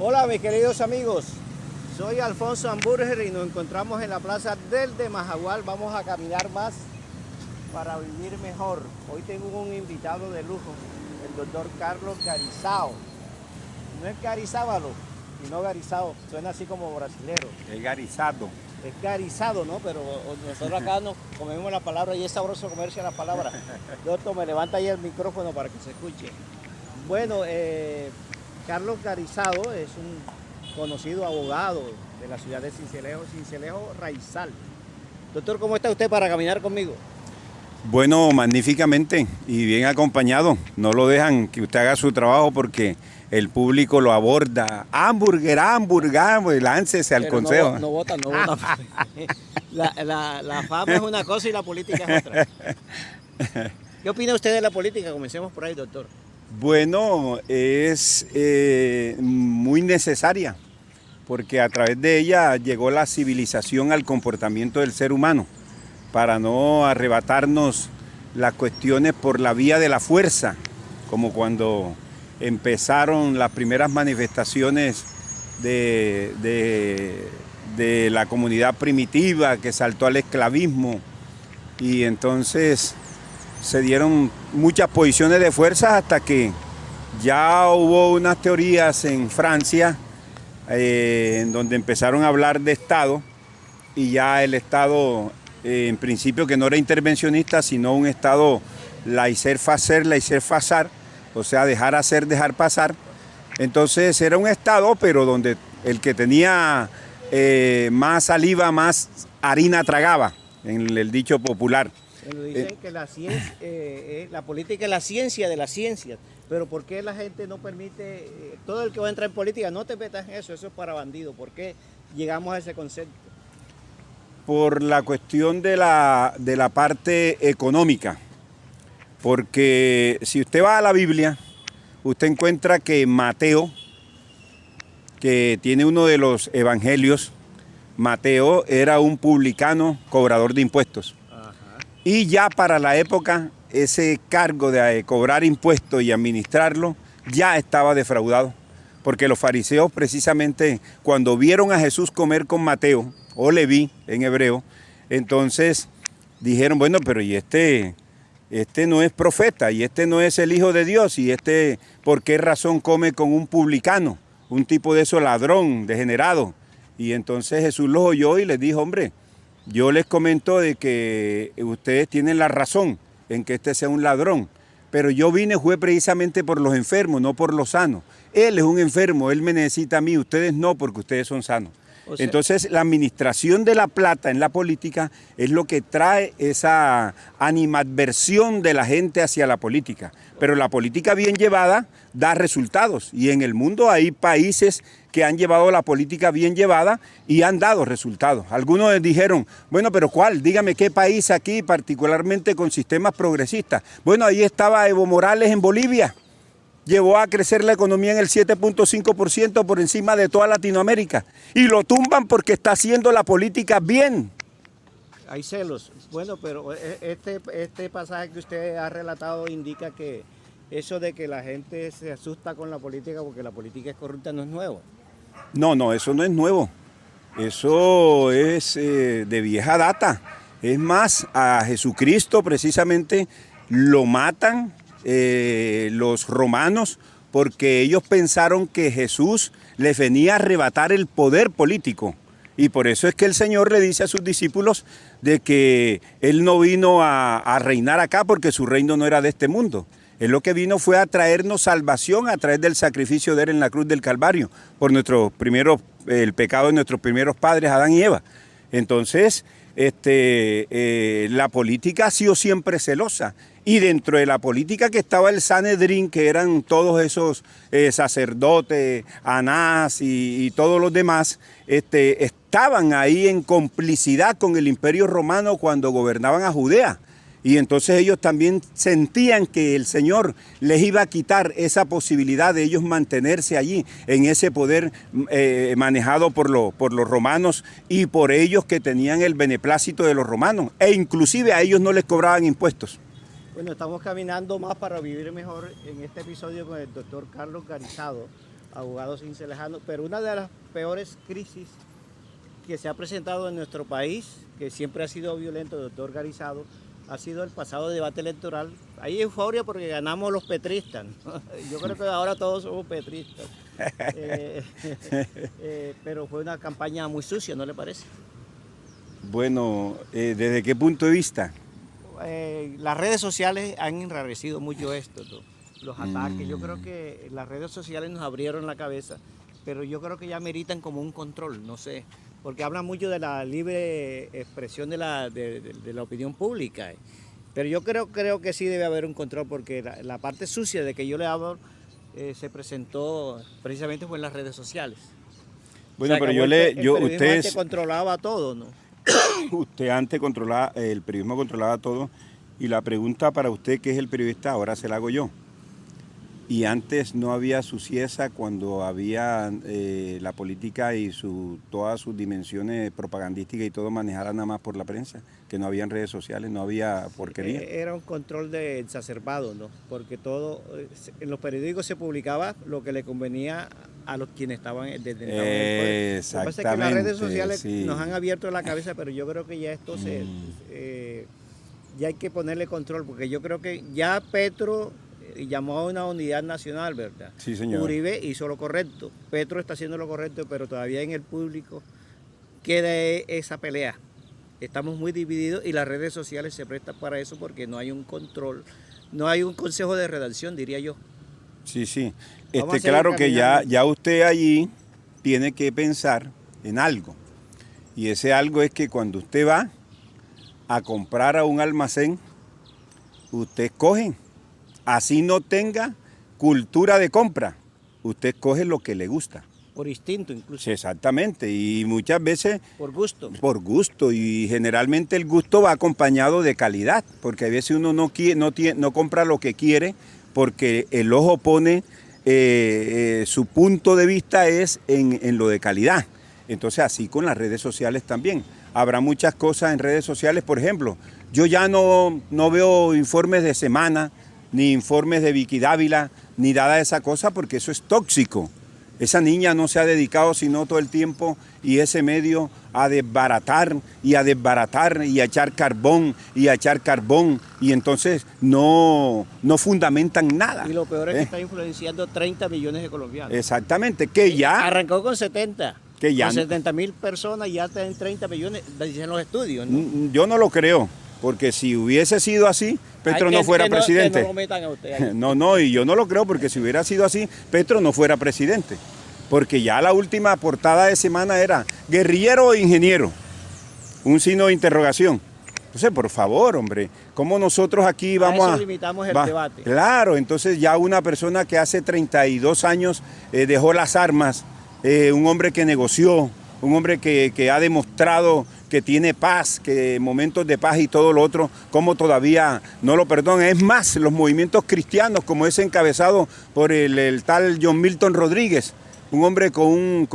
Hola mis queridos amigos, soy Alfonso Hamburger y nos encontramos en la plaza del de Majagual. Vamos a caminar más para vivir mejor. Hoy tengo un invitado de lujo, el doctor Carlos Garizao. No es Garizábalo, sino Garizao, suena así como brasilero. Es garizado. Es garizado, ¿no? Pero nosotros acá nos comemos la palabra y es sabroso comerse la palabra. Doctor, me levanta ahí el micrófono para que se escuche. Bueno, Carlos Garizado es un conocido abogado de la ciudad de Sincelejo Raizal. Doctor, ¿cómo está usted para caminar conmigo? Bueno, magníficamente y bien acompañado. No lo dejan que usted haga su trabajo porque el público lo aborda. Hamburger, láncese al Pero consejo. no votan. La fama es una cosa y la política es otra. ¿Qué opina usted de la política? Comencemos por ahí, doctor. Bueno, es muy necesaria porque a través de ella llegó la civilización al comportamiento del ser humano para no arrebatarnos las cuestiones por la vía de la fuerza, como cuando empezaron las primeras manifestaciones de la comunidad primitiva que saltó al esclavismo y entonces se dieron muchas posiciones de fuerza hasta que ya hubo unas teorías en Francia en donde empezaron a hablar de Estado y ya el Estado en principio que no era intervencionista sino un Estado laissez-faire, laissez-passer, o sea dejar hacer, dejar pasar. Entonces era un Estado pero donde el que tenía más saliva, más harina tragaba, en el dicho popular. Bueno, dicen que la política es la ciencia de las ciencias, pero ¿por qué la gente no permite, todo el que va a entrar en política, no te metas en eso es para bandidos? ¿Por qué llegamos a ese concepto? Por la cuestión de la parte económica, porque si usted va a la Biblia, usted encuentra que Mateo, que tiene uno de los evangelios, Mateo era un publicano cobrador de impuestos. Y ya para la época ese cargo de cobrar impuestos y administrarlo ya estaba defraudado, porque los fariseos precisamente cuando vieron a Jesús comer con Mateo, o Leví en hebreo, entonces dijeron, bueno, pero y este no es profeta, y este no es el Hijo de Dios, y este, ¿por qué razón come con un publicano, un tipo de eso ladrón, degenerado? Y entonces Jesús los oyó y les dijo, hombre, yo les comento de que ustedes tienen la razón en que este sea un ladrón, pero yo fue precisamente por los enfermos, no por los sanos. Él es un enfermo, él me necesita a mí, ustedes no, porque ustedes son sanos. O sea, entonces la administración de la plata en la política es lo que trae esa animadversión de la gente hacia la política. Pero la política bien llevada da resultados y en el mundo hay países que han llevado la política bien llevada y han dado resultados. Algunos dijeron, bueno, pero ¿cuál? Dígame qué país aquí, particularmente con sistemas progresistas. Bueno, ahí estaba Evo Morales en Bolivia. Llevó a crecer la economía en el 7.5% por encima de toda Latinoamérica. Y lo tumban porque está haciendo la política bien. Hay celos. Bueno, pero este pasaje que usted ha relatado indica que eso de que la gente se asusta con la política porque la política es corrupta no es nuevo. No, eso no es nuevo. Eso es de vieja data. Es más, a Jesucristo precisamente lo matan los romanos porque ellos pensaron que Jesús les venía a arrebatar el poder político. Y por eso es que el Señor le dice a sus discípulos de que Él no vino a reinar acá porque su reino no era de este mundo. Él lo que vino fue a traernos salvación a través del sacrificio de Él en la cruz del Calvario por el pecado de nuestros primeros padres, Adán y Eva. Entonces, la política ha sido siempre celosa. Y dentro de la política que estaba el Sanedrín, que eran todos esos sacerdotes, Anás y todos los demás, estaban ahí en complicidad con el Imperio Romano cuando gobernaban a Judea. Y entonces ellos también sentían que el Señor les iba a quitar esa posibilidad de ellos mantenerse allí, en ese poder manejado por los romanos y por ellos que tenían el beneplácito de los romanos. E inclusive a ellos no les cobraban impuestos. Bueno, estamos caminando más para vivir mejor en este episodio con el doctor Carlos Garizado. abogados sin ser lejanos, pero una de las peores crisis que se ha presentado en nuestro país, que siempre ha sido violento, organizado, ha sido el pasado debate electoral. Hay euforia porque ganamos los petristas, ¿no? Yo creo que ahora todos somos petristas. Pero fue una campaña muy sucia, ¿no le parece? Bueno, ¿desde qué punto de vista? Las redes sociales han enrarecido mucho esto, ¿no? Los ataques. Yo creo que las redes sociales nos abrieron la cabeza, pero yo creo que ya meritan como un control, no sé, porque hablan mucho de la libre expresión de la opinión pública. Pero yo creo que sí debe haber un control, porque la parte sucia de que yo le hablo se presentó precisamente fue en las redes sociales. Bueno, o sea, pero usted antes controlaba todo, ¿no? Usted antes controlaba, el periodismo controlaba todo, y la pregunta para usted, que es el periodista, ahora se la hago yo. Y antes no había suciedad cuando había la política y todas sus dimensiones propagandísticas y todo manejara nada más por la prensa, que no había redes sociales, no había porquería. Era un control exacerbado, ¿no? Porque todo, en los periódicos se publicaba lo que le convenía a los quienes estaban desde el poder. Exactamente. Lo que pasa es que las redes sociales sí. nos han abierto la cabeza, pero yo creo que ya esto ya hay que ponerle control, porque yo creo que ya Petro llamó a una unidad nacional, ¿verdad? Sí, señor. Uribe hizo lo correcto, Petro está haciendo lo correcto, pero todavía en el público queda esa pelea. Estamos muy divididos y las redes sociales se prestan para eso porque no hay un control, no hay un consejo de redacción, diría yo. Sí, sí. Claro que ya usted allí tiene que pensar en algo. Y ese algo es que cuando usted va a comprar a un almacén, usted escoge. Así no tenga cultura de compra, usted escoge lo que le gusta. Por instinto incluso. Sí, exactamente, y muchas veces... Por gusto. Por gusto, y generalmente el gusto va acompañado de calidad, porque a veces uno no compra lo que quiere, porque el ojo pone, su punto de vista es en lo de calidad. Entonces así con las redes sociales también. Habrá muchas cosas en redes sociales, por ejemplo, yo ya no veo informes de semana, ni informes de Vicky Dávila, ni nada de esa cosa, porque eso es tóxico. Esa niña no se ha dedicado sino todo el tiempo y ese medio a desbaratar y a desbaratar y a echar carbón y a echar carbón, y entonces no fundamentan nada. Y lo peor es que está influenciando 30 millones de colombianos. Exactamente, que ya... Arrancó con 70. Que ya... Con 70.000 personas y ya está en 30 millones, dicen los estudios, ¿no? Yo no lo creo. Porque si hubiese sido así, Petro no fuera presidente. Que no lo metan a usted ahí. No, y yo no lo creo, porque si hubiera sido así, Petro no fuera presidente. Porque ya la última portada de semana era guerrillero o ingeniero. Un signo de interrogación. Entonces, por favor, hombre, ¿cómo nosotros aquí vamos a... eso limitamos el debate. Claro, entonces ya una persona que hace 32 años dejó las armas, un hombre que negoció, un hombre que ha demostrado que tiene paz, que momentos de paz y todo lo otro, como todavía no lo perdonan. Es más, los movimientos cristianos, como ese encabezado por el tal John Milton Rodríguez, un hombre con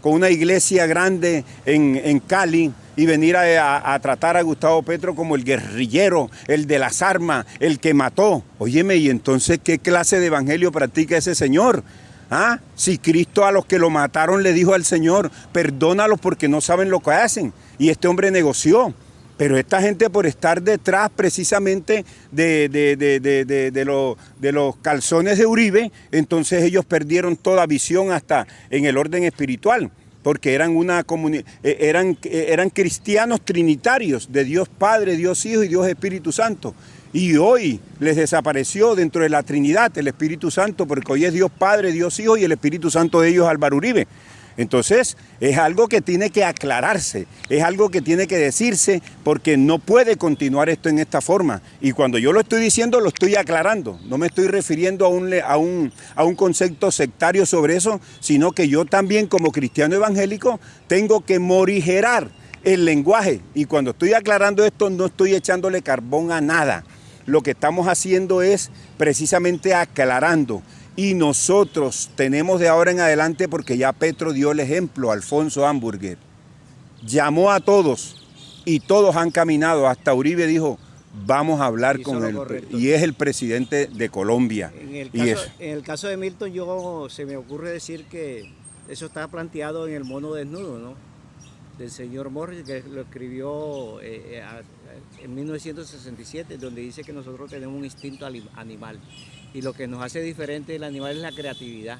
una iglesia grande en Cali, y venir a tratar a Gustavo Petro como el guerrillero, el de las armas, el que mató. Óyeme, ¿y entonces qué clase de evangelio practica ese señor? ¿Ah? Si Cristo a los que lo mataron le dijo al Señor, perdónalos porque no saben lo que hacen. Y este hombre negoció. Pero esta gente, por estar detrás precisamente de los calzones de Uribe, entonces ellos perdieron toda visión hasta en el orden espiritual, porque eran eran cristianos trinitarios de Dios Padre, Dios Hijo y Dios Espíritu Santo. Y hoy les desapareció dentro de la Trinidad el Espíritu Santo, porque hoy es Dios Padre, Dios Hijo y el Espíritu Santo de ellos, Álvaro Uribe. Entonces, es algo que tiene que aclararse, es algo que tiene que decirse, porque no puede continuar esto en esta forma. Y cuando yo lo estoy diciendo, lo estoy aclarando. No me estoy refiriendo a un concepto sectario sobre eso, sino que yo también, como cristiano evangélico, tengo que morigerar el lenguaje. Y cuando estoy aclarando esto, no estoy echándole carbón a nada. Lo que estamos haciendo es precisamente aclarando. Y nosotros tenemos de ahora en adelante, porque ya Petro dio el ejemplo, Alfonso Hamburger, llamó a todos y todos han caminado. Hasta Uribe dijo, vamos a hablar Hizo con lo él. correcto. Y es el presidente de Colombia. En el caso de Milton, se me ocurre decir que eso está planteado en El mono desnudo, ¿no? Del señor Morris, que lo escribió en 1967, donde dice que nosotros tenemos un instinto animal y lo que nos hace diferente del animal es la creatividad,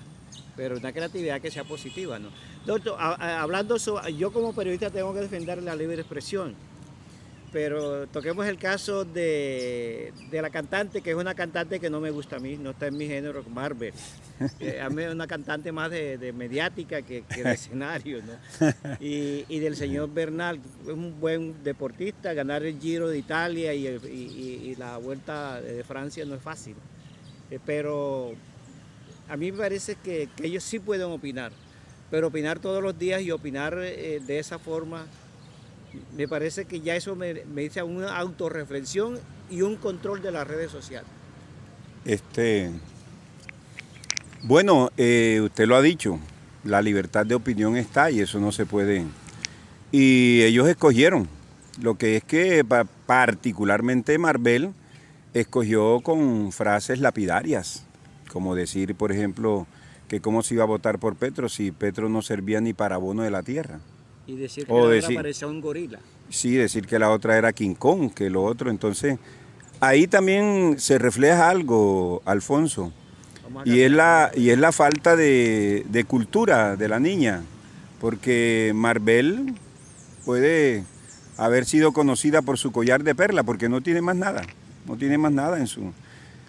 pero una creatividad que sea positiva, ¿no? Doctor, hablando sobre, yo como periodista tengo que defender la libre expresión, pero toquemos el caso de la cantante, que es una cantante que no me gusta a mí, no está en mi género, Marvel. A mí es una cantante más de mediática que de escenario, ¿no? Y del señor Bernal, es un buen deportista, ganar el Giro de Italia y la Vuelta de Francia no es fácil. Pero a mí me parece que ellos sí pueden opinar, pero opinar todos los días y opinar de esa forma, me parece que ya eso me dice una autorreflexión y un control de las redes sociales. Bueno, usted lo ha dicho, la libertad de opinión está y eso no se puede. Y ellos escogieron, lo que es que particularmente Marvel escogió con frases lapidarias, como decir, por ejemplo, que cómo se iba a votar por Petro si Petro no servía ni para abono de la tierra. Y decir que la otra parecía un gorila. Sí, decir que la otra era King Kong, que lo otro. Entonces, ahí también se refleja algo, Alfonso, y es la falta de cultura de la niña, porque Marvel puede haber sido conocida por su collar de perla, porque no tiene más nada en su...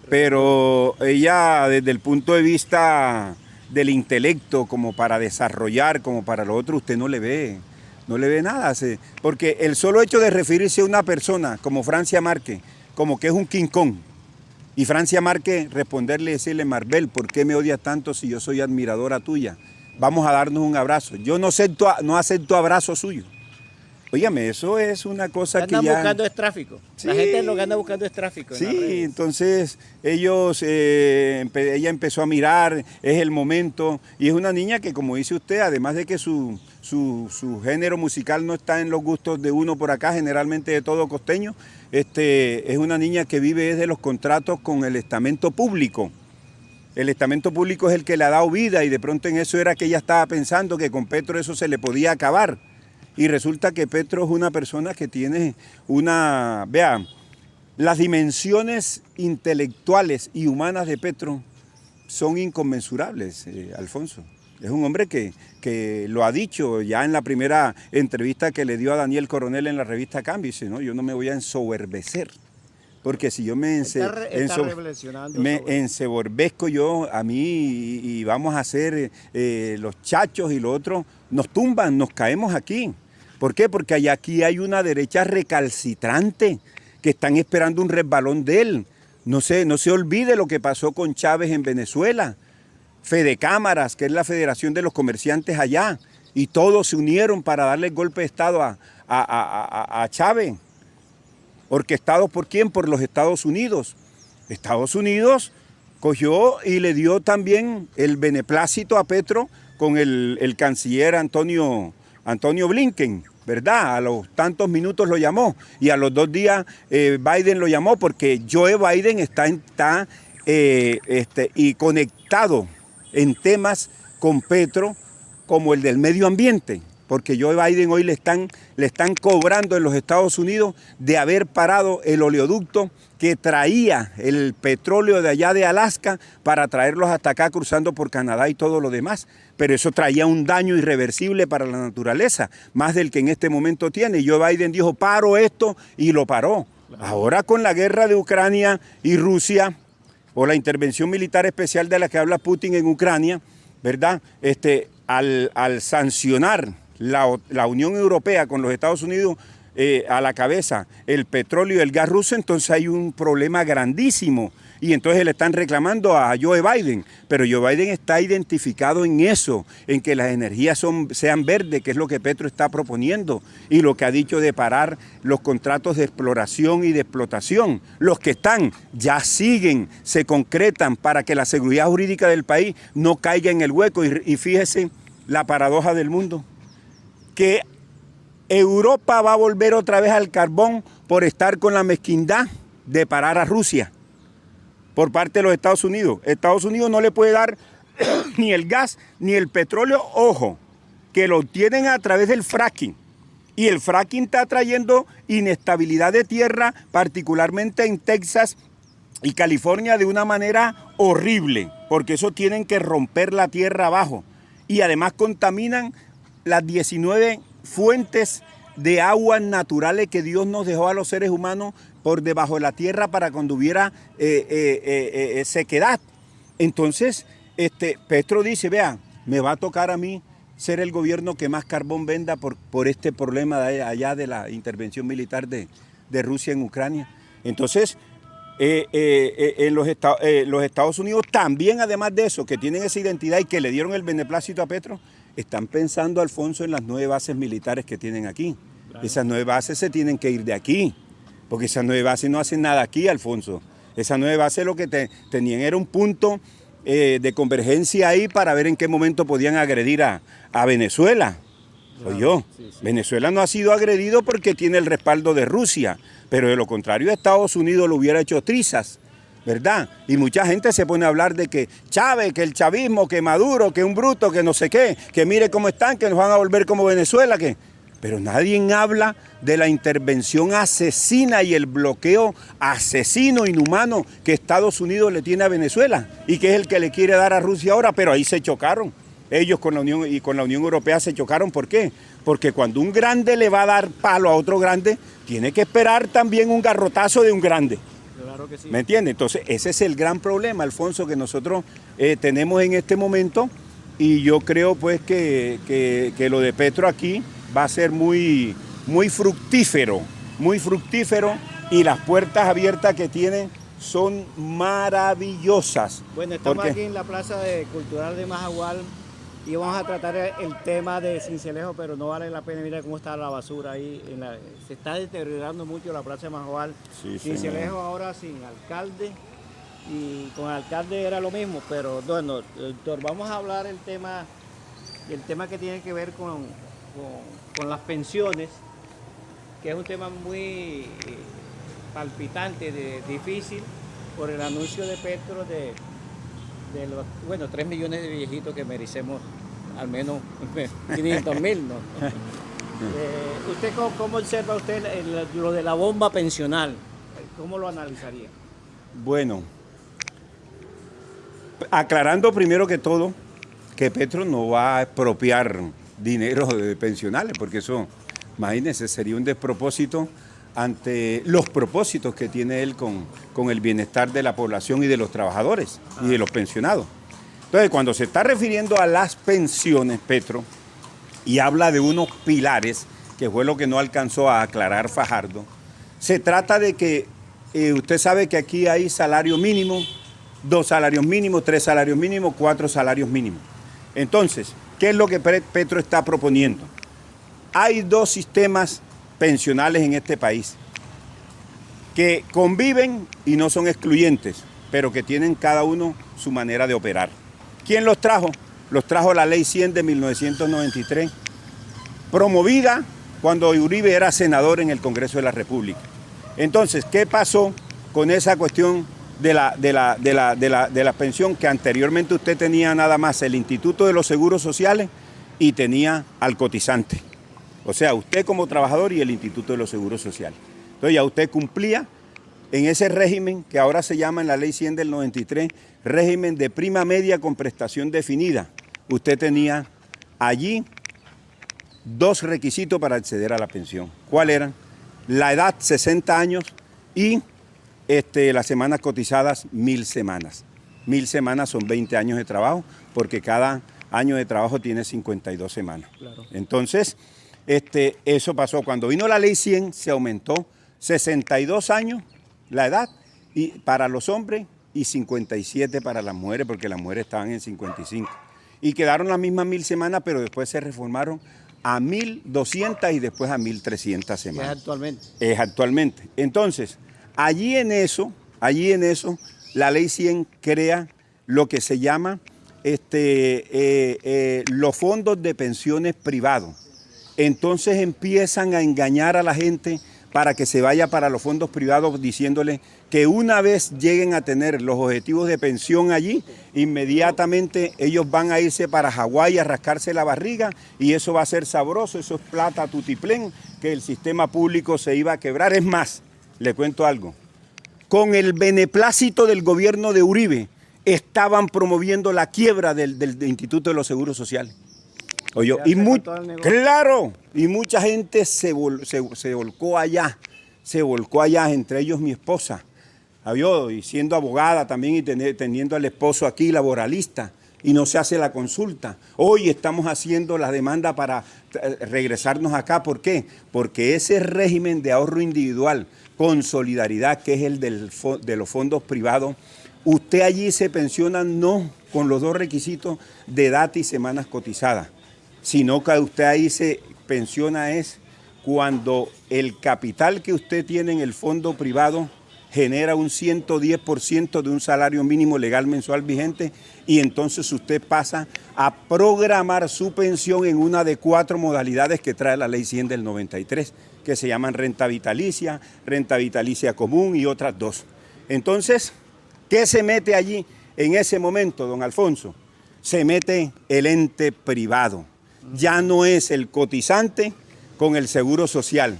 Pero ella, desde el punto de vista del intelecto, como para desarrollar, como para lo otro, usted no le ve nada. Porque el solo hecho de referirse a una persona como Francia Márquez, como que es un King Kong, y Francia Márquez responderle y decirle, Marvel, ¿por qué me odias tanto si yo soy admiradora tuya? Vamos a darnos un abrazo. Yo no acepto abrazo suyo. Óigame, eso es una cosa que ya... Andan buscando es tráfico. Sí. La gente lo que anda buscando es tráfico. Sí, entonces ella empezó a mirar, es el momento, y es una niña que, como dice usted, además de que su género musical no está en los gustos de uno por acá, generalmente de todo costeño, es una niña que vive desde los contratos con el estamento público. El estamento público es el que le ha dado vida y de pronto en eso era que ella estaba pensando que con Petro eso se le podía acabar. Y resulta que Petro es una persona que tiene vea, las dimensiones intelectuales y humanas de Petro son inconmensurables, Alfonso. Es un hombre que lo ha dicho ya en la primera entrevista que le dio a Daniel Coronel en la revista Cambio. Dice, no, yo no me voy a ensoberbecer, porque si yo me ensoberbezco yo a mí y vamos a hacer los chachos y lo otro, nos tumban, nos caemos aquí. ¿Por qué? Porque aquí hay una derecha recalcitrante que están esperando un resbalón de él. No se olvide lo que pasó con Chávez en Venezuela. Fedecámaras, que es la Federación de los Comerciantes allá, y todos se unieron para darle el golpe de Estado a Chávez. ¿Orquestados por quién? Por los Estados Unidos. Estados Unidos cogió y le dio también el beneplácito a Petro con el canciller Antonio Blinken, ¿verdad? A los tantos minutos lo llamó y a los 2 días Biden lo llamó porque Joe Biden está y conectado en temas con Petro como el del medio ambiente, porque Joe Biden hoy le están cobrando en los Estados Unidos de haber parado el oleoducto que traía el petróleo de allá de Alaska para traerlos hasta acá cruzando por Canadá y todo lo demás. Pero eso traía un daño irreversible para la naturaleza, más del que en este momento tiene. Y Joe Biden dijo, paro esto, y lo paró. Ahora con la guerra de Ucrania y Rusia, o la intervención militar especial de la que habla Putin en Ucrania, ¿verdad? Al sancionar la Unión Europea con los Estados Unidos a la cabeza el petróleo y el gas ruso, entonces hay un problema grandísimo. Y entonces le están reclamando a Joe Biden, pero Joe Biden está identificado en eso, en que las energías sean verdes, que es lo que Petro está proponiendo, y lo que ha dicho de parar los contratos de exploración y de explotación. Los que están ya siguen, se concretan para que la seguridad jurídica del país no caiga en el hueco. Y fíjese la paradoja del mundo, que Europa va a volver otra vez al carbón por estar con la mezquindad de parar a Rusia por parte de los Estados Unidos. Estados Unidos no le puede dar ni el gas ni el petróleo, ojo, que lo obtienen a través del fracking. Y el fracking está trayendo inestabilidad de tierra, particularmente en Texas y California, de una manera horrible, porque eso tienen que romper la tierra abajo. Y además contaminan las 19 fuentes de aguas naturales que Dios nos dejó a los seres humanos por debajo de la tierra para cuando hubiera sequedad. Entonces, Petro dice, vea, me va a tocar a mí ser el gobierno que más carbón venda por este problema de allá de la intervención militar de Rusia en Ucrania. Entonces, los Estados Unidos también, además de eso, que tienen esa identidad y que le dieron el beneplácito a Petro, están pensando, Alfonso, en las 9 bases militares que tienen aquí. Claro. Esas 9 bases se tienen que ir de aquí, porque esas 9 bases no hacen nada aquí, Alfonso. Esas 9 bases lo que tenían era un punto de convergencia ahí para ver en qué momento podían agredir a Venezuela. Claro, sí. Venezuela no ha sido agredido porque tiene el respaldo de Rusia, pero de lo contrario Estados Unidos lo hubiera hecho trizas, ¿verdad? Y mucha gente se pone a hablar de que Chávez, que el chavismo, que Maduro, que un bruto, que no sé qué, que mire cómo están, que nos van a volver como Venezuela, que... Pero nadie habla de la intervención asesina y el bloqueo asesino, inhumano que Estados Unidos le tiene a Venezuela y que es el que le quiere dar a Rusia ahora, pero ahí se chocaron. Ellos con la Unión y con la Unión Europea se chocaron. ¿Por qué? Porque cuando un grande le va a dar palo a otro grande, tiene que esperar también un garrotazo de un grande. Claro que sí. ¿Me entiende? Entonces, ese es el gran problema, Alfonso, que nosotros tenemos en este momento, y yo creo pues que lo de Petro aquí va a ser muy fructífero, y las puertas abiertas que tienen son maravillosas. Bueno, estamos aquí en la Plaza Cultural de Majagual y vamos a tratar el tema de Sincelejo, pero no vale la pena. Mira cómo está la basura ahí. Se está deteriorando mucho la Plaza de Majagual. Sí, Sincelejo ahora sin alcalde, y con el alcalde era lo mismo, pero bueno, doctor, vamos a hablar el tema que tiene que ver con las pensiones, que es un tema muy palpitante, difícil, por el anuncio de Petro de los 3 millones de viejitos que merecemos al menos 500,000, ¿no? ¿Usted cómo observa usted lo de la bomba pensional? ¿Cómo lo analizaría? Bueno, aclarando primero que todo que Petro no va a expropiar dinero de pensionales, porque eso, imagínense, sería un despropósito ante los propósitos que tiene él con el bienestar de la población y de los trabajadores y de los pensionados. Entonces, cuando se está refiriendo a las pensiones, Petro, y habla de unos pilares, que fue lo que no alcanzó a aclarar Fajardo, se trata de que usted sabe que aquí hay salario mínimo, 2 salarios mínimos, 3 salarios mínimos, 4 salarios mínimos. Entonces, ¿qué es lo que Petro está proponiendo? Hay 2 sistemas pensionales en este país que conviven y no son excluyentes, pero que tienen cada uno su manera de operar. ¿Quién los trajo? Los trajo la Ley 100 de 1993, promovida cuando Uribe era senador en el Congreso de la República. Entonces, ¿qué pasó con esa cuestión de la pensión? Que anteriormente usted tenía nada más el Instituto de los Seguros Sociales y tenía al cotizante. O sea, usted como trabajador y el Instituto de los Seguros Sociales. Entonces ya usted cumplía en ese régimen que ahora se llama en la Ley 100 del 93, régimen de prima media con prestación definida. Usted tenía allí 2 requisitos para acceder a la pensión. ¿Cuáles eran? La edad, 60 años, y las semanas cotizadas, 1.000 semanas. 1.000 semanas son 20 años de trabajo, porque cada año de trabajo tiene 52 semanas. Claro. Entonces, eso pasó. Cuando vino la Ley 100, se aumentó 62 años la edad y para los hombres y 57 para las mujeres, porque las mujeres estaban en 55. Y quedaron las mismas 1.000 semanas, pero después se reformaron a 1.200 y después a 1.300 semanas. Es actualmente. Es actualmente. Entonces, allí en eso, la Ley 100 crea lo que se llama los fondos de pensiones privados. entonces empiezan a engañar a la gente para que se vaya para los fondos privados diciéndole que una vez lleguen a tener los objetivos de pensión allí, inmediatamente ellos van a irse para Hawái a rascarse la barriga y eso va a ser sabroso, eso es plata tutiplén, que el sistema público se iba a quebrar. Es más, le cuento algo, con el beneplácito del gobierno de Uribe estaban promoviendo la quiebra del Instituto de los Seguros Sociales. Oye, claro, y mucha gente se volcó allá, entre ellos mi esposa, y siendo abogada también y teniendo al esposo aquí laboralista, y no se hace la consulta. Hoy estamos haciendo la demanda para regresarnos acá. ¿Por qué? Porque ese régimen de ahorro individual con solidaridad, que es el de los fondos privados, usted allí se pensiona no con los dos requisitos de edad y semanas cotizadas, sino que usted ahí se pensiona es cuando el capital que usted tiene en el fondo privado genera un 110% de un salario mínimo legal mensual vigente y entonces usted pasa a programar su pensión en una de 4 modalidades que trae la Ley 100 del 93, que se llaman renta vitalicia común y otras 2. Entonces, ¿qué se mete allí en ese momento, don Alfonso? Se mete el ente privado. Ya no es el cotizante con el seguro social.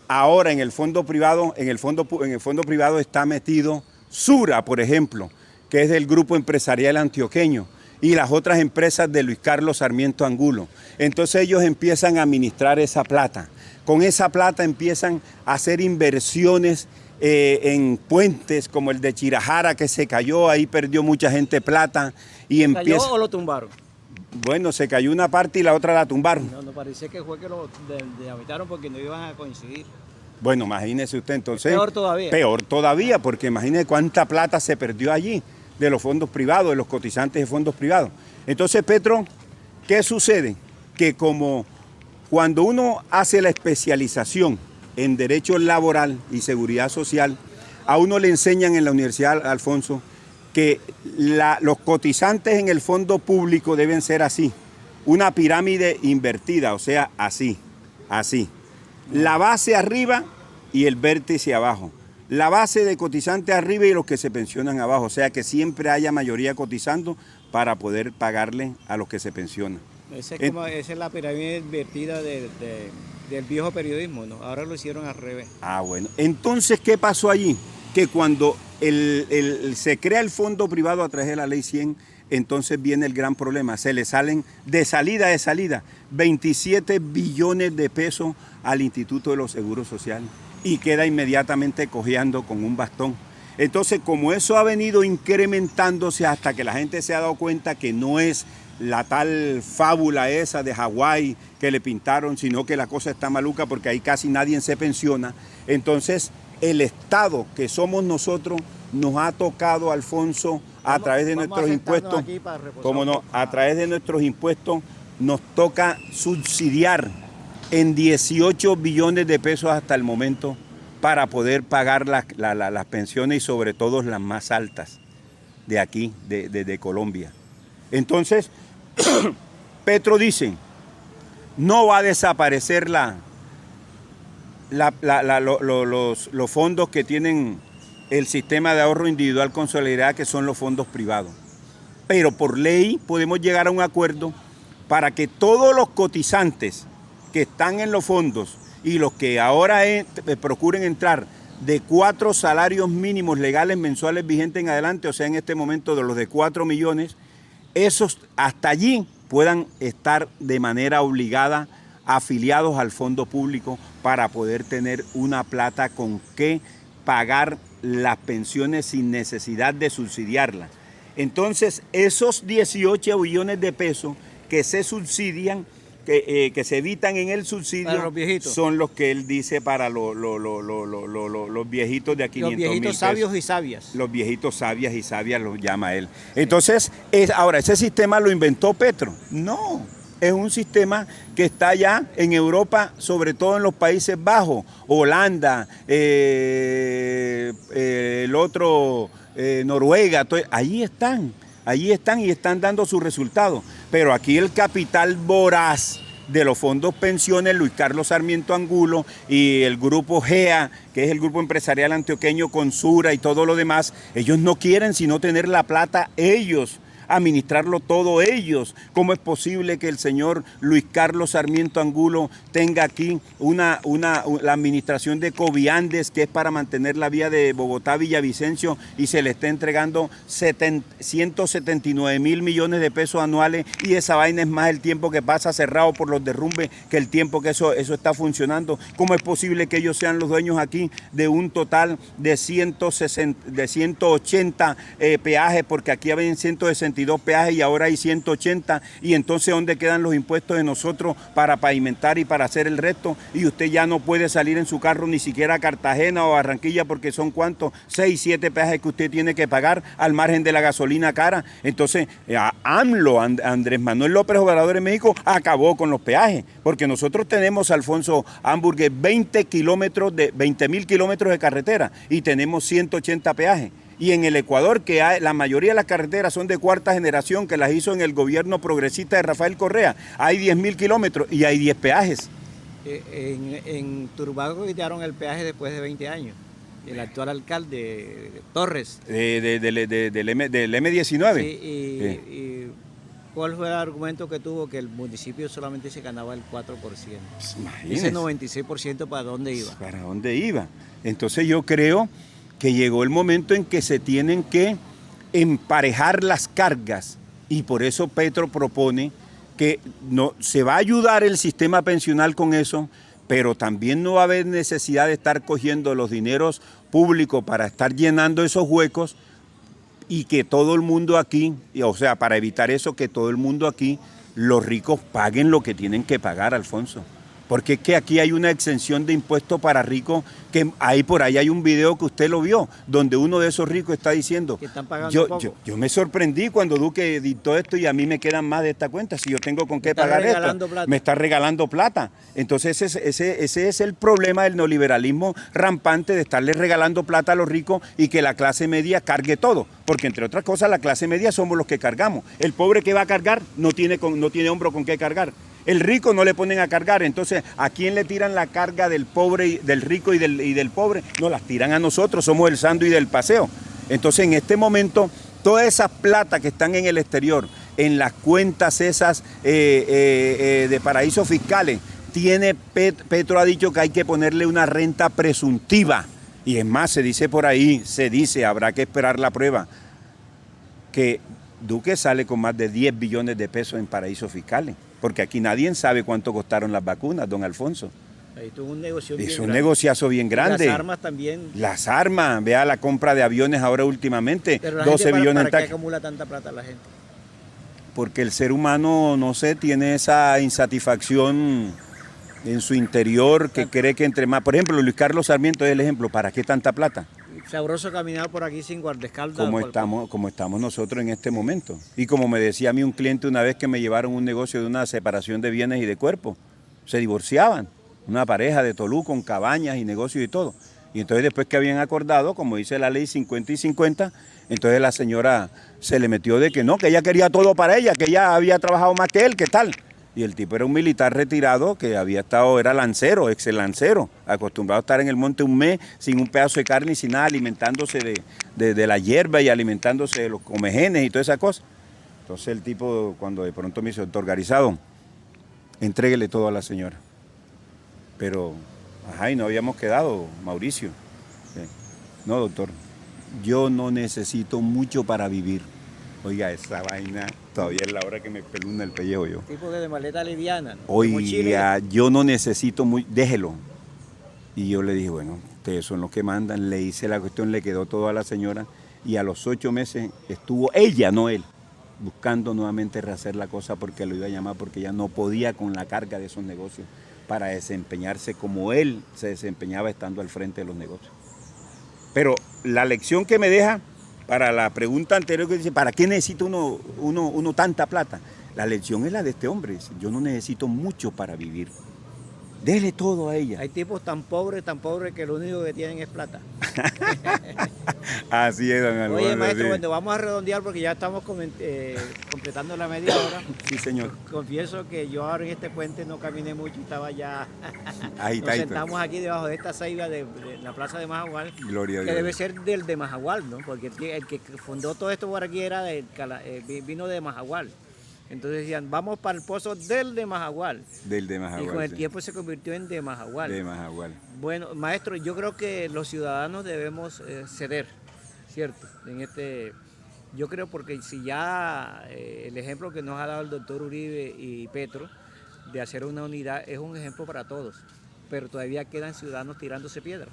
Ahora en el fondo privado, privado está metido Sura, por ejemplo, que es del Grupo Empresarial Antioqueño, y las otras empresas de Luis Carlos Sarmiento Angulo. Entonces ellos empiezan a administrar esa plata. Con esa plata empiezan a hacer inversiones en puentes como el de Chirajara, que se cayó, ahí perdió mucha gente plata. ¿Se cayó o lo tumbaron? Bueno, se cayó una parte y la otra la tumbaron. No, parecía que fue que lo dehabitaron porque no iban a coincidir. Bueno, imagínese usted entonces. Peor todavía. Peor todavía, porque imagínese cuánta plata se perdió allí de los fondos privados, de los cotizantes de fondos privados. Entonces, Petro, ¿qué sucede? Que como cuando uno hace la especialización en Derecho Laboral y Seguridad Social, a uno le enseñan en la Universidad Alfonso que los cotizantes en el fondo público deben ser así, una pirámide invertida, o sea, así. La base arriba y el vértice abajo. La base de cotizantes arriba y los que se pensionan abajo, o sea, que siempre haya mayoría cotizando para poder pagarle a los que se pensionan. Esa es la pirámide invertida del viejo periodismo, ¿no? Ahora lo hicieron al revés. Ah, bueno. Entonces, ¿qué pasó allí? Que cuando se crea el fondo privado a través de la Ley 100, entonces viene el gran problema. Se le salen de salida 27 billones de pesos al Instituto de los Seguros Sociales y queda inmediatamente cojeando con un bastón. Entonces, como eso ha venido incrementándose hasta que la gente se ha dado cuenta que no es la tal fábula esa de Hawái que le pintaron, sino que la cosa está maluca porque ahí casi nadie se pensiona, entonces el Estado, que somos nosotros, nos ha tocado, Alfonso, a través de nuestros impuestos, a través de nuestros impuestos, nos toca subsidiar en 18 billones de pesos hasta el momento para poder pagar las pensiones y sobre todo las más altas de aquí, de Colombia. Entonces, Petro dice, no va a desaparecer los fondos que tienen el sistema de ahorro individual con solidaridad, que son los fondos privados. Pero por ley podemos llegar a un acuerdo para que todos los cotizantes que están en los fondos y los que ahora procuren entrar de 4 salarios mínimos legales mensuales vigentes en adelante, o sea, en este momento de los de 4 millones, esos hasta allí puedan estar de manera obligada afiliados al fondo público para poder tener una plata con que pagar las pensiones sin necesidad de subsidiarlas. Entonces, esos 18 billones de pesos que se subsidian, que se evitan en el subsidio, son los que él dice para los viejitos de a 500 mil pesos. Los viejitos sabios y sabias. Los viejitos sabias y sabias los llama él. Entonces, ahora, ¿ese sistema lo inventó Petro? No, es un sistema que está allá en Europa, sobre todo en los Países Bajos, Holanda, Noruega, allí están y están dando sus resultados. Pero aquí el capital voraz de los fondos pensiones, Luis Carlos Sarmiento Angulo y el grupo GEA, que es el grupo empresarial antioqueño Consura y todo lo demás, ellos no quieren sino tener la plata ellos, administrarlo todo ellos. ¿Cómo es posible que el señor Luis Carlos Sarmiento Angulo tenga aquí la administración de Coviandes, que es para mantener la vía de Bogotá-Villavicencio, y se le esté entregando 179 mil millones de pesos anuales, y esa vaina es más el tiempo que pasa cerrado por los derrumbes que el tiempo que eso está funcionando? ¿Cómo es posible que ellos sean los dueños aquí de un total de 180 peajes, porque aquí habían 162 peajes y ahora hay 180, y entonces ¿dónde quedan los impuestos de nosotros para pavimentar y para hacer el resto? Y usted ya no puede salir en su carro ni siquiera a Cartagena o a Barranquilla, porque son ¿cuántos? 6, 7 peajes que usted tiene que pagar al margen de la gasolina cara. Entonces AMLO, Andrés Manuel López Obrador en México, acabó con los peajes, porque nosotros tenemos, Alfonso Hamburger, 20 mil kilómetros de carretera y tenemos 180 peajes. Y en el Ecuador, que la mayoría de las carreteras son de cuarta generación, que las hizo en el gobierno progresista de Rafael Correa, hay 10.000 kilómetros y hay 10 peajes. En Turbago quitaron el peaje después de 20 años. El actual alcalde, Torres. Del M19. Sí, y ¿cuál fue el argumento que tuvo? Que el municipio solamente se ganaba el 4%. Ese 96%, ¿para dónde iba? ¿Para dónde iba? Entonces yo creo que llegó el momento en que se tienen que emparejar las cargas, y por eso Petro propone que no, se va a ayudar el sistema pensional con eso, pero también no va a haber necesidad de estar cogiendo los dineros públicos para estar llenando esos huecos, y que todo el mundo aquí, o sea, para evitar eso, que todo el mundo aquí, los ricos paguen lo que tienen que pagar, Alfonso. Porque es que aquí hay una exención de impuestos para ricos, que por ahí hay un video que usted lo vio, donde uno de esos ricos está diciendo, que están pagando poco. Yo me sorprendí cuando Duque dictó esto, y a mí me quedan más de esta cuenta, si yo tengo con qué pagar esto, me está regalando plata. Entonces ese es el problema del neoliberalismo rampante, de estarle regalando plata a los ricos y que la clase media cargue todo, porque entre otras cosas la clase media somos los que cargamos. El pobre, que va a cargar, no tiene hombro con qué cargar. El rico no le ponen a cargar. Entonces, ¿a quién le tiran la carga del pobre, del rico y del pobre? No, las tiran a nosotros, somos el sándwich del paseo. Entonces, en este momento, todas esas plata que están en el exterior, en las cuentas esas de paraísos fiscales, Petro ha dicho que hay que ponerle una renta presuntiva. Y es más, se dice por ahí, habrá que esperar la prueba, que Duque sale con más de 10 billones de pesos en paraísos fiscales. Porque aquí nadie sabe cuánto costaron las vacunas, don Alfonso. Ahí tuvo un negocio bien grande. Es un negociazo bien grande. Las armas también. Las armas, vea la compra de aviones ahora últimamente, pero 12 billones. ¿Para qué acumula tanta plata la gente? Porque el ser humano, no sé, tiene esa insatisfacción en su interior, que cree que entre más... Por ejemplo, Luis Carlos Sarmiento es el ejemplo. ¿Para qué tanta plata? Sabroso caminar por aquí sin guardaespaldas. Como estamos nosotros en este momento. Y como me decía a mí un cliente una vez, que me llevaron un negocio de una separación de bienes y de cuerpo. Se divorciaban, una pareja de Tolú con cabañas y negocios y todo. Y entonces, después que habían acordado, como dice la ley 50 y 50, entonces la señora se le metió de que no, que ella quería todo para ella, que ella había trabajado más que él, ¿qué tal? Y el tipo era un militar retirado que era lancero, ex lancero, acostumbrado a estar en el monte un mes sin un pedazo de carne y sin nada, alimentándose de la hierba y alimentándose de los comejenes y toda esa cosa. Entonces el tipo, cuando de pronto me dice, doctor Garizado, entréguele todo a la señora. Pero, y no habíamos quedado, Mauricio. No, doctor, yo no necesito mucho para vivir. Oiga, esa vaina todavía es la hora que me peluna el pellejo yo. Tipo de maleta liviana, ¿no? Oiga, yo no necesito déjelo. Y yo le dije, bueno, ustedes son los que mandan. Le hice la cuestión, le quedó todo a la señora, y a los 8 meses estuvo ella, no él, buscando nuevamente rehacer la cosa, porque lo iba a llamar, porque ella no podía con la carga de esos negocios para desempeñarse como él se desempeñaba estando al frente de los negocios. Pero la lección que me deja, para la pregunta anterior que dice, ¿para qué necesita uno tanta plata? La lección es la de este hombre. Yo no necesito mucho para vivir. Dele todo a ella. Hay tipos tan pobres que lo único que tienen es plata. Así es, don Alfonso. Oye, maestro, sí. bueno, vamos a redondear porque ya estamos completando la media hora. Sí, señor. Confieso que yo ahora en este puente no caminé mucho y estaba ya... Agitadito. Nos sentamos aquí debajo de esta ceiba de la plaza de Majagual, Gloria a que Dios. debe ser del de Majagual, ¿no? Porque el que fundó todo esto por aquí vino de Majagual. Entonces decían, vamos para el pozo del de Majagual. Del de Majagual. Y con el sí. tiempo se convirtió en de Majagual. De Majagual. Bueno, maestro, yo creo que los ciudadanos debemos ceder, ¿cierto? Yo creo porque si ya el ejemplo que nos ha dado el doctor Uribe y Petro de hacer una unidad es un ejemplo para todos, pero todavía quedan ciudadanos tirándose piedras.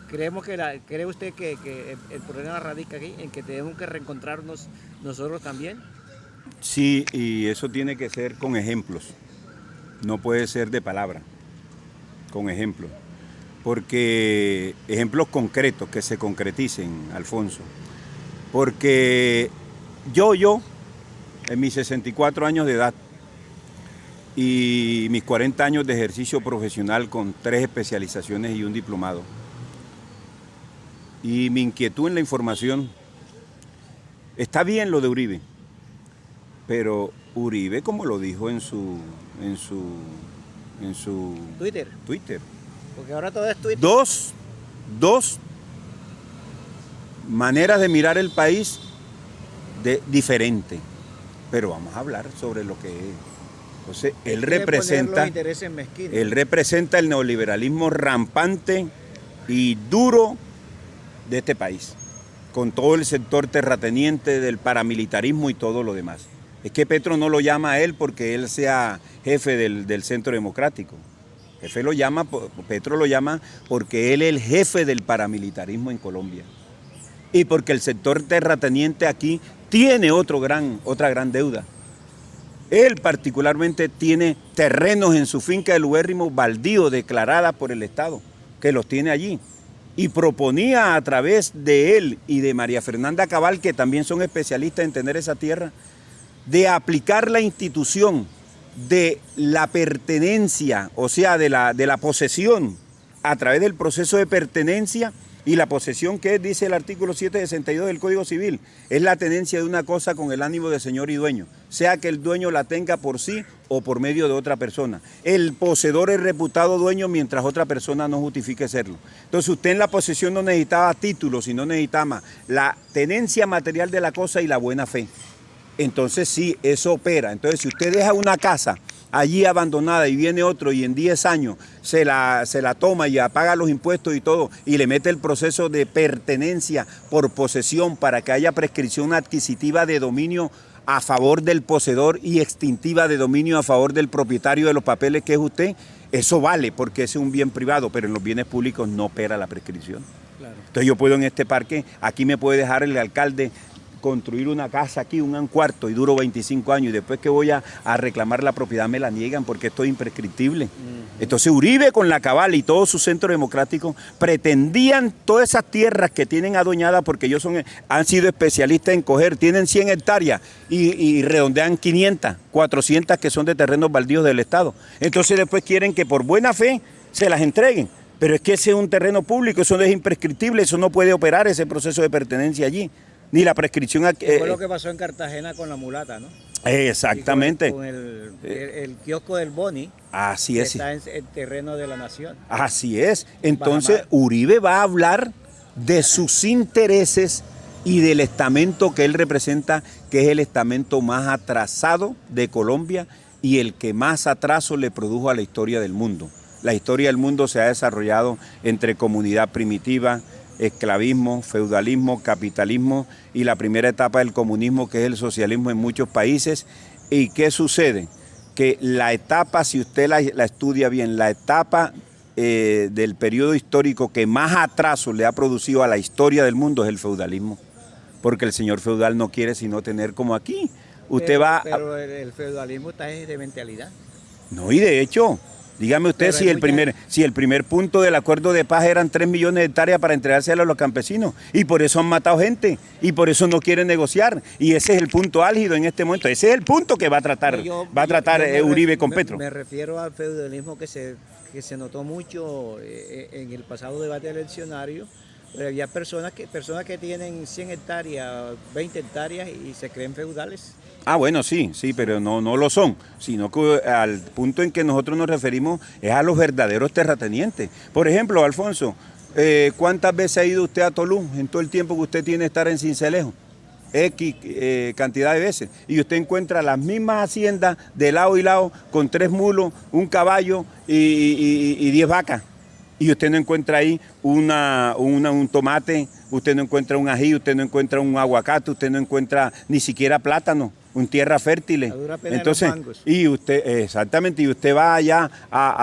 ¿Cree usted que el problema radica aquí, en que tenemos que reencontrarnos nosotros también? Sí, y eso tiene que ser con ejemplos. No puede ser de palabra, con ejemplos. Porque ejemplos concretos, que se concreticen, Alfonso. Porque yo, en mis 64 años de edad y mis 40 años de ejercicio profesional con 3 especializaciones y un diplomado, y mi inquietud en la información, está bien lo de Uribe, pero Uribe, como lo dijo en su Twitter, Twitter, porque ahora todo es Twitter. dos maneras de mirar el país diferente, pero vamos a hablar sobre lo que es. Entonces, él representa el neoliberalismo rampante y duro de este país, con todo el sector terrateniente del paramilitarismo y todo lo demás. Es que Petro no lo llama a él porque él sea jefe del Centro Democrático. Petro lo llama porque él es el jefe del paramilitarismo en Colombia. Y porque el sector terrateniente aquí tiene otra gran deuda. Él particularmente tiene terrenos en su finca del Ubérrimo baldío declarada por el Estado, que los tiene allí. Y proponía a través de él y de María Fernanda Cabal, que también son especialistas en tener esa tierra, de aplicar la institución de la pertenencia, o sea, de la posesión, a través del proceso de pertenencia. Y la posesión, que dice el artículo 762 del Código Civil, es la tenencia de una cosa con el ánimo de señor y dueño, sea que el dueño la tenga por sí o por medio de otra persona. El poseedor es reputado dueño mientras otra persona no justifique serlo. Entonces usted en la posesión no necesitaba títulos, sino necesitaba más la tenencia material de la cosa y la buena fe. Entonces sí, eso opera. Entonces si usted deja una casa allí abandonada y viene otro y en 10 años se la toma y apaga los impuestos y todo y le mete el proceso de pertenencia por posesión para que haya prescripción adquisitiva de dominio a favor del poseedor y extintiva de dominio a favor del propietario de los papeles que es usted, eso vale porque ese es un bien privado, pero en los bienes públicos no opera la prescripción. Claro. Entonces yo puedo en este parque, aquí me puede dejar el alcalde construir una casa aquí, un cuarto, y duro 25 años, y después que voy a reclamar la propiedad me la niegan porque esto es imprescriptible. Entonces Uribe con la Cabal y todo su centro democrático pretendían todas esas tierras que tienen adueñadas, porque ellos han sido especialistas en coger, tienen 100 hectáreas y redondean 500, 400 que son de terrenos baldíos del Estado. Entonces después quieren que por buena fe se las entreguen. Pero es que ese es un terreno público, eso no es imprescriptible, eso no puede operar ese proceso de pertenencia allí. Ni la prescripción aquí. Fue lo que pasó en Cartagena con la mulata, ¿no? Exactamente. Con el kiosco del Boni. Así es. Está en el terreno de la nación. Así es. Entonces Uribe va a hablar de sus intereses y del estamento que él representa, que es el estamento más atrasado de Colombia y el que más atraso le produjo a la historia del mundo. La historia del mundo se ha desarrollado entre comunidad primitiva, esclavismo, feudalismo, capitalismo y la primera etapa del comunismo, que es el socialismo en muchos países. ¿Y qué sucede? Que la etapa, si usted la estudia bien, la etapa del periodo histórico que más atraso le ha producido a la historia del mundo es el feudalismo, porque el señor feudal no quiere sino tener como aquí. Pero el feudalismo está de mentalidad. No, y de hecho, Dígame usted Pero hay si el primer punto del acuerdo de paz eran 3 millones de hectáreas para entregárselas a los campesinos. Y por eso han matado gente. Y por eso no quieren negociar. Y ese es el punto álgido en este momento. Ese es el punto que va a tratar, Uribe con Petro. Me refiero al feudalismo que se notó mucho en el pasado debate eleccionario. Pero había personas que tienen 100 hectáreas, 20 hectáreas y se creen feudales. Ah, bueno, sí, pero no lo son, sino que al punto en que nosotros nos referimos es a los verdaderos terratenientes. Por ejemplo, Alfonso, ¿cuántas veces ha ido usted a Tolú en todo el tiempo que usted tiene de estar en Sincelejo? X cantidad de veces. Y usted encuentra las mismas haciendas de lado y lado con 3 mulos, un caballo y 10 vacas. Y usted no encuentra ahí un tomate, usted no encuentra un ají, usted no encuentra un aguacate, usted no encuentra ni siquiera plátano, un tierra fértil. Entonces, y usted, exactamente, y usted va allá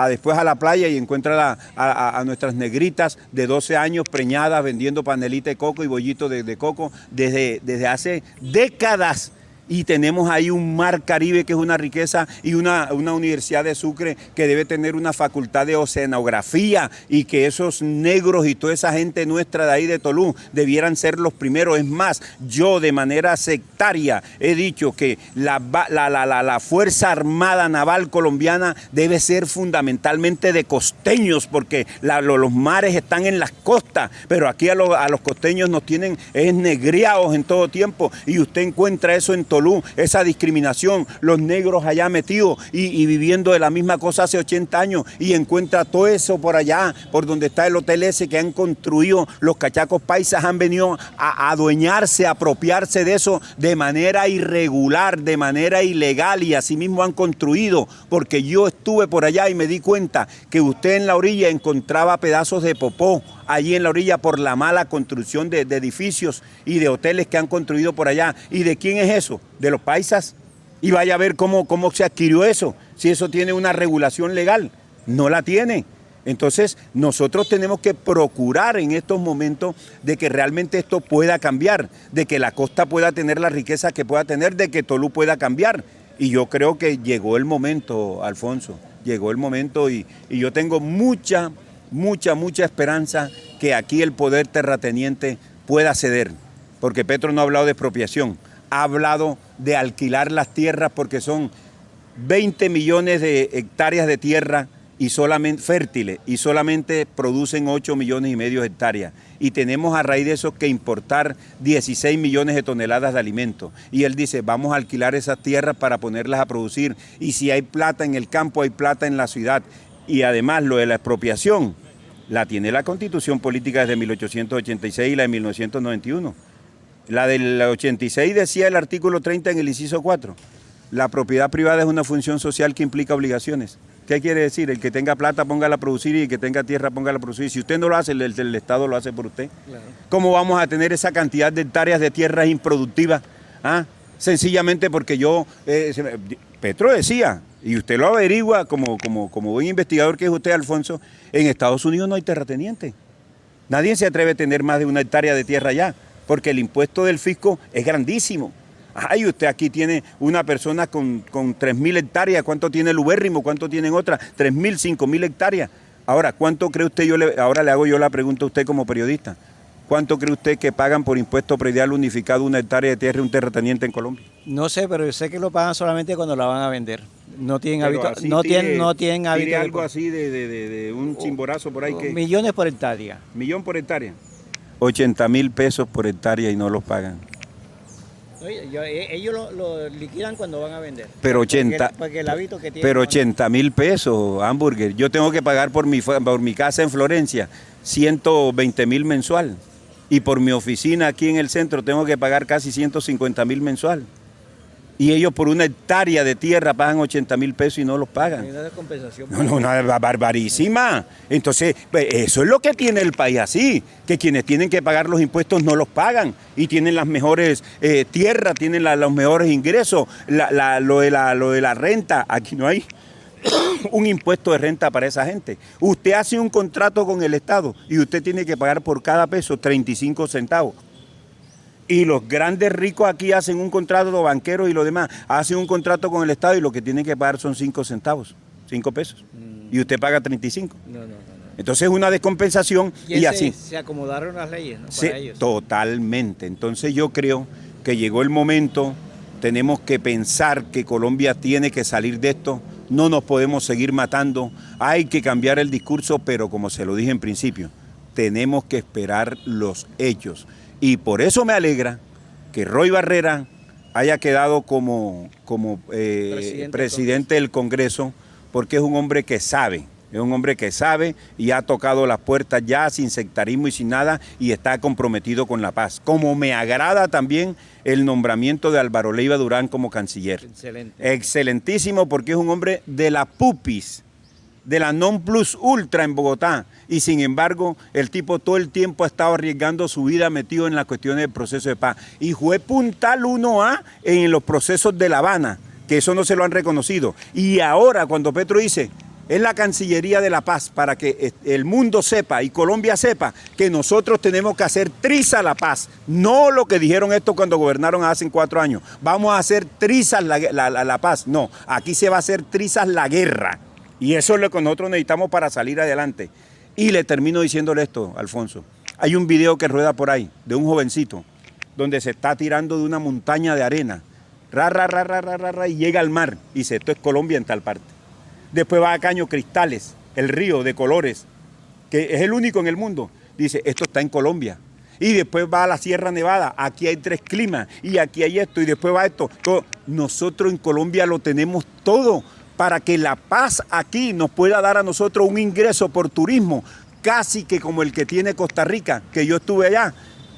después a la playa y encuentra a nuestras negritas de 12 años preñadas vendiendo panelita de coco y bollito de coco desde hace décadas. Y tenemos ahí un mar Caribe que es una riqueza y una Universidad de Sucre que debe tener una facultad de oceanografía y que esos negros y toda esa gente nuestra de ahí de Tolú debieran ser los primeros. Es más, yo de manera sectaria he dicho que la Fuerza Armada Naval Colombiana debe ser fundamentalmente de costeños porque los mares están en las costas, pero aquí a los costeños nos tienen negriados en todo tiempo y usted encuentra eso en Tolú, esa discriminación, los negros allá metidos y viviendo de la misma cosa hace 80 años y encuentra todo eso por allá, por donde está el hotel ese que han construido los cachacos paisas, han venido a adueñarse, a apropiarse de eso de manera irregular, de manera ilegal y así mismo han construido, porque yo estuve por allá y me di cuenta que usted en la orilla encontraba pedazos de popó, allí en la orilla por la mala construcción de edificios y de hoteles que han construido por allá. ¿Y de quién es eso? De los paisas. Y vaya a ver cómo se adquirió eso, si eso tiene una regulación legal. No la tiene. Entonces nosotros tenemos que procurar en estos momentos de que realmente esto pueda cambiar, de que la costa pueda tener la riqueza que pueda tener, de que Tolú pueda cambiar. Y yo creo que llegó el momento, Alfonso, llegó el momento y yo tengo mucha esperanza que aquí el poder terrateniente pueda ceder, porque Petro no ha hablado de expropiación, ha hablado de alquilar las tierras porque son 20 millones de hectáreas de tierra y solamente fértiles y solamente producen 8 millones y medio de hectáreas. Y tenemos a raíz de eso que importar 16 millones de toneladas de alimentos. Y él dice, vamos a alquilar esas tierras para ponerlas a producir. Y si hay plata en el campo, hay plata en la ciudad. Y además lo de la expropiación la tiene la Constitución Política desde 1886 y la de 1991. La del 86 decía el artículo 30 en el inciso 4. La propiedad privada es una función social que implica obligaciones. ¿Qué quiere decir? El que tenga plata, póngala a producir y el que tenga tierra, póngala a producir. Si usted no lo hace, el Estado lo hace por usted. Claro. ¿Cómo vamos a tener esa cantidad de hectáreas de tierras improductivas? Sencillamente porque Petro decía, y usted lo averigua como buen investigador que es usted, Alfonso, en Estados Unidos no hay terrateniente. Nadie se atreve a tener más de 1 hectárea de tierra allá, porque el impuesto del fisco es grandísimo. Ay, usted aquí tiene una persona con 3.000 hectáreas, ¿cuánto tiene el ubérrimo? ¿Cuánto tienen otras? 3.000, 5.000 hectáreas. Ahora, ¿cuánto cree usted? Ahora le hago yo la pregunta a usted como periodista. ¿Cuánto cree usted que pagan por impuesto predial unificado 1 hectárea de tierra y un terrateniente en Colombia? No sé, pero yo sé que lo pagan solamente cuando la van a vender. No tienen hábito. No tienen hábito. ¿Tiene algo así de un chimborazo por ahí? Millones por hectárea. ¿Millón por hectárea? 80.000 pesos por hectárea y no los pagan. Ellos lo liquidan cuando van a vender. Pero 80, porque el hábito que tienen. Pero 80.000 pesos, hamburger. Yo tengo que pagar por mi casa en Florencia 120.000 mensual. Y por mi oficina aquí en el centro tengo que pagar casi 150.000 mensual. Y ellos por 1 hectárea de tierra pagan 80.000 pesos y no los pagan. Una descompensación. No, una barbarísima. Entonces, eso es lo que tiene el país así, que quienes tienen que pagar los impuestos no los pagan y tienen las mejores tierras, tienen los mejores ingresos, lo de la renta, aquí no hay un impuesto de renta para esa gente. Usted hace un contrato con el Estado y usted tiene que pagar por cada peso 35 centavos. Y los grandes ricos aquí hacen un contrato, los banqueros y los demás, hacen un contrato con el Estado y lo que tienen que pagar son 5 centavos. 5 pesos. Y usted paga 35. No. Entonces es una descompensación y así. Se acomodaron las leyes, ¿no? Sí, Para ellos. totalmente. Entonces yo creo que llegó el momento, tenemos que pensar que Colombia tiene que salir de esto, no nos podemos seguir matando, hay que cambiar el discurso, pero como se lo dije en principio, tenemos que esperar los hechos. Y por eso me alegra que Roy Barrera haya quedado como presidente del Congreso, porque es un hombre que sabe. Es un hombre que sabe y ha tocado las puertas ya sin sectarismo y sin nada y está comprometido con la paz. Como me agrada también el nombramiento de Álvaro Leiva Durán como canciller. Excelente. Excelentísimo porque es un hombre de la pupis, de la non plus ultra en Bogotá. Y sin embargo, el tipo todo el tiempo ha estado arriesgando su vida metido en las cuestiones del proceso de paz. Y fue puntal 1A en los procesos de La Habana, que eso no se lo han reconocido. Y ahora cuando Petro dice... Es la Cancillería de la Paz para que el mundo sepa y Colombia sepa que nosotros tenemos que hacer triza la paz. No lo que dijeron estos cuando gobernaron hace 4 años. Vamos a hacer trizas la paz. No, aquí se va a hacer trizas la guerra. Y eso es lo que nosotros necesitamos para salir adelante. Y le termino diciéndole esto, Alfonso. Hay un video que rueda por ahí de un jovencito donde se está tirando de una montaña de arena. Y llega al mar y dice, esto es Colombia en tal parte. Después va a Caño Cristales, el río de colores, que es el único en el mundo. Dice, esto está en Colombia. Y después va a la Sierra Nevada, aquí hay 3 climas, y aquí hay esto, y después va esto. Todo. Nosotros en Colombia lo tenemos todo para que la paz aquí nos pueda dar a nosotros un ingreso por turismo, casi que como el que tiene Costa Rica, que yo estuve allá.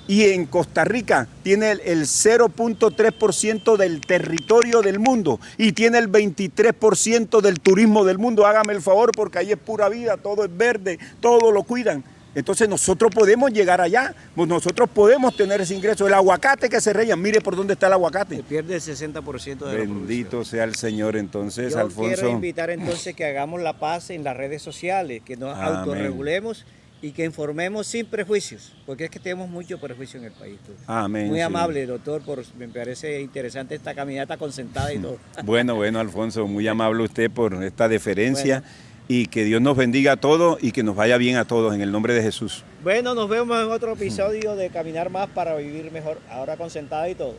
Y en Costa Rica tiene el 0.3% del territorio del mundo y tiene el 23% del turismo del mundo. Hágame el favor, porque ahí es pura vida, todo es verde, todo lo cuidan. Entonces nosotros podemos llegar allá, nosotros podemos tener ese ingreso. El aguacate que se reían, mire por dónde está el aguacate. Se pierde el 60% de la Bendito sea el Señor. Entonces, Yo Alfonso. quiero invitar entonces que hagamos la paz en las redes sociales, que nos Amén. autorregulemos y que informemos sin prejuicios, porque es que tenemos mucho prejuicio en el país. Amén. Muy sí. amable, doctor, me parece interesante esta caminata concentrada y todo. Bueno, Alfonso, muy amable usted por esta deferencia y que Dios nos bendiga a todos y que nos vaya bien a todos en el nombre de Jesús. Bueno, nos vemos en otro episodio de Caminar Más para Vivir Mejor, ahora concentrada y todo.